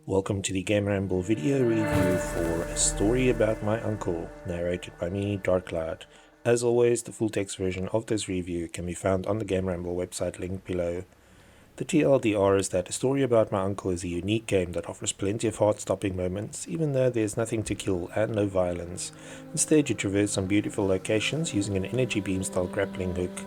Welcome to the GAMERamble video review for A Story About My Uncle, narrated by me, Darkcloud. As always, the full text version of this review can be found on the GAMERamble website linked below. The TLDR is that A Story About My Uncle is a unique game that offers plenty of heart-stopping moments, even though there's nothing to kill and no violence. Instead, you traverse some beautiful locations using an energy beam-style grappling hook.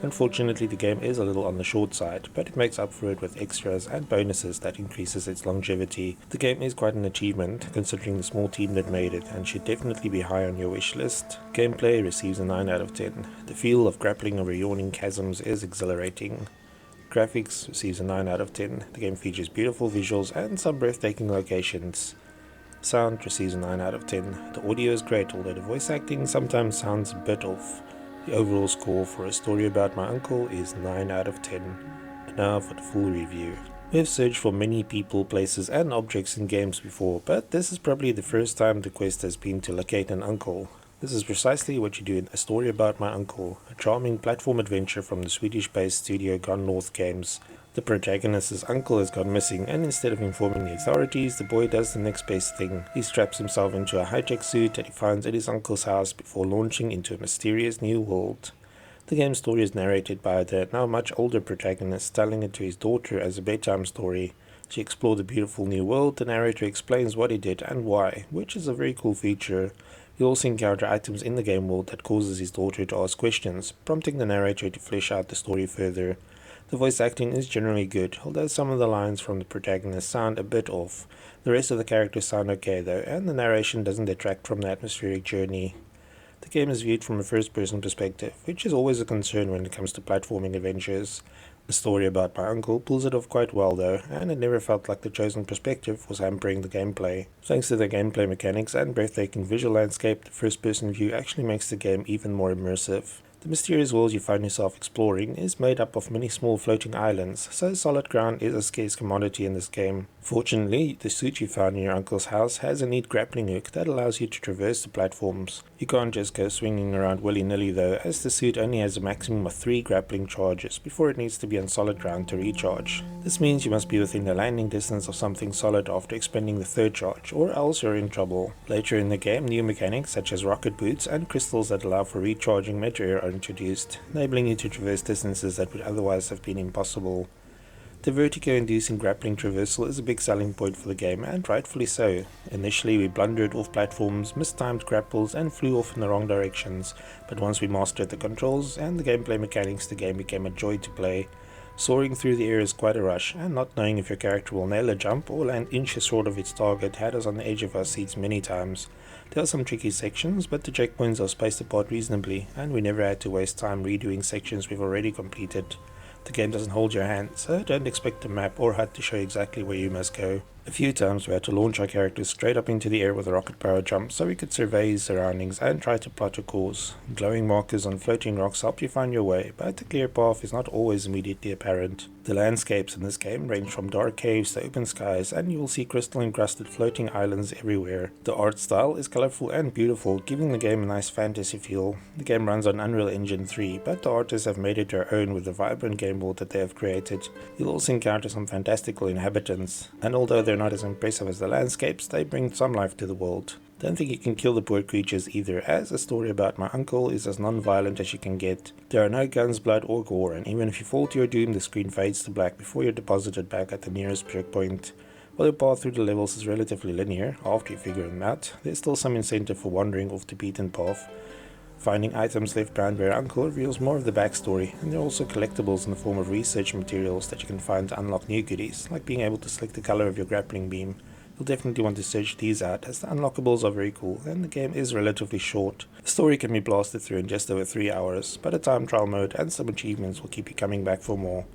Unfortunately, the game is a little on the short side, but it makes up for it with extras and bonuses that increases its longevity. The game is quite an achievement, considering the small team that made it, and should definitely be high on your wish list. Gameplay receives a 9 out of 10. The feel of grappling over yawning chasms is exhilarating. Graphics receives a 9 out of 10. The game features beautiful visuals and some breathtaking locations. Sound receives a 9 out of 10. The audio is great, although the voice acting sometimes sounds a bit off. The overall score for A Story About My Uncle is 9 out of 10. And now for the full review. We have searched for many people, places and objects in games before, but this is probably the first time the quest has been to locate an uncle. This is precisely what you do in A Story About My Uncle, a charming platform adventure from the Swedish-based studio Gone North Games. The protagonist's uncle has gone missing, and instead of informing the authorities, the boy does the next best thing. He straps himself into a high-tech suit that he finds at his uncle's house before launching into a mysterious new world. The game's story is narrated by the now much older protagonist, telling it to his daughter as a bedtime story. To explore the beautiful new world, the narrator explains what he did and why, which is a very cool feature. You also encounter items in the game world that causes his daughter to ask questions, prompting the narrator to flesh out the story further. The voice acting is generally good, although some of the lines from the protagonist sound a bit off. The rest of the characters sound okay though, and the narration doesn't detract from the atmospheric journey. The game is viewed from a first-person perspective, which is always a concern when it comes to platforming adventures. The Story About My Uncle pulls it off quite well though, and it never felt like the chosen perspective was hampering the gameplay. Thanks to the gameplay mechanics and breathtaking visual landscape, the first-person view actually makes the game even more immersive. The mysterious world you find yourself exploring is made up of many small floating islands, so solid ground is a scarce commodity in this game. Fortunately, the suit you found in your uncle's house has a neat grappling hook that allows you to traverse the platforms. You can't just go swinging around willy-nilly though, as the suit only has a maximum of 3 grappling charges before it needs to be on solid ground to recharge. This means you must be within the landing distance of something solid after expending the 3rd charge, or else you're in trouble. Later in the game, new mechanics such as rocket boots and crystals that allow for recharging mid-air are introduced, enabling you to traverse distances that would otherwise have been impossible. The vertigo-inducing grappling traversal is a big selling point for the game, and rightfully so. Initially we blundered off platforms, mistimed grapples and flew off in the wrong directions, but once we mastered the controls and the gameplay mechanics, the game became a joy to play. Soaring through the air is quite a rush, and not knowing if your character will nail a jump or land inches short of its target had us on the edge of our seats many times. There are some tricky sections, but the checkpoints are spaced apart reasonably, and we never had to waste time redoing sections we've already completed. The game doesn't hold your hand, so don't expect a map or HUD to show exactly where you must go. A few times we had to launch our characters straight up into the air with a rocket power jump so we could survey his surroundings and try to plot a course. Glowing markers on floating rocks help you find your way, but the clear path is not always immediately apparent. The landscapes in this game range from dark caves to open skies, and you will see crystal encrusted floating islands everywhere. The art style is colourful and beautiful, giving the game a nice fantasy feel. The game runs on Unreal Engine 3, but the artists have made it their own with the vibrant game world that they have created. You'll also encounter some fantastical inhabitants, and although they're not as impressive as the landscapes, they bring some life to the world. Don't think you can kill the poor creatures either, as A Story About My Uncle is as non-violent as you can get. There are no guns, blood or gore, and even if you fall to your doom, the screen fades to black before you're deposited back at the nearest checkpoint. While your path through the levels is relatively linear, after you figure them out, there's still some incentive for wandering off the beaten path. Finding items left behind by your uncle reveals more of the backstory, and there are also collectibles in the form of research materials that you can find to unlock new goodies, like being able to select the color of your grappling beam. You'll definitely want to search these out, as the unlockables are very cool, and the game is relatively short. The story can be blasted through in just over 3 hours, but a time trial mode and some achievements will keep you coming back for more.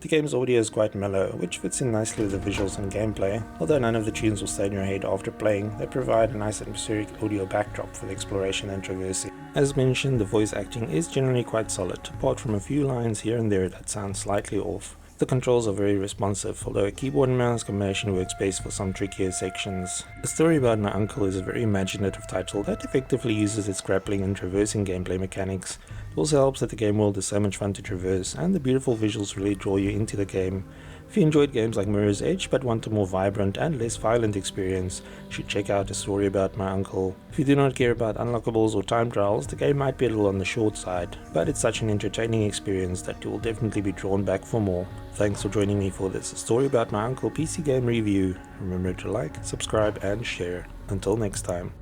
The game's audio is quite mellow, which fits in nicely with the visuals and gameplay. Although none of the tunes will stay in your head after playing, they provide a nice atmospheric audio backdrop for the exploration and traversing. As mentioned, the voice acting is generally quite solid, apart from a few lines here and there that sound slightly off. The controls are very responsive, although a keyboard and mouse combination works best for some trickier sections. A Story About My Uncle is a very imaginative title that effectively uses its grappling and traversing gameplay mechanics. It also helps that the game world is so much fun to traverse, and the beautiful visuals really draw you into the game. If you enjoyed games like Mirror's Edge but want a more vibrant and less violent experience, you should check out A Story About My Uncle. If you do not care about unlockables or time trials, the game might be a little on the short side, but it's such an entertaining experience that you will definitely be drawn back for more. Thanks for joining me for this A Story About My Uncle PC game review. Remember to like, subscribe and share. Until next time.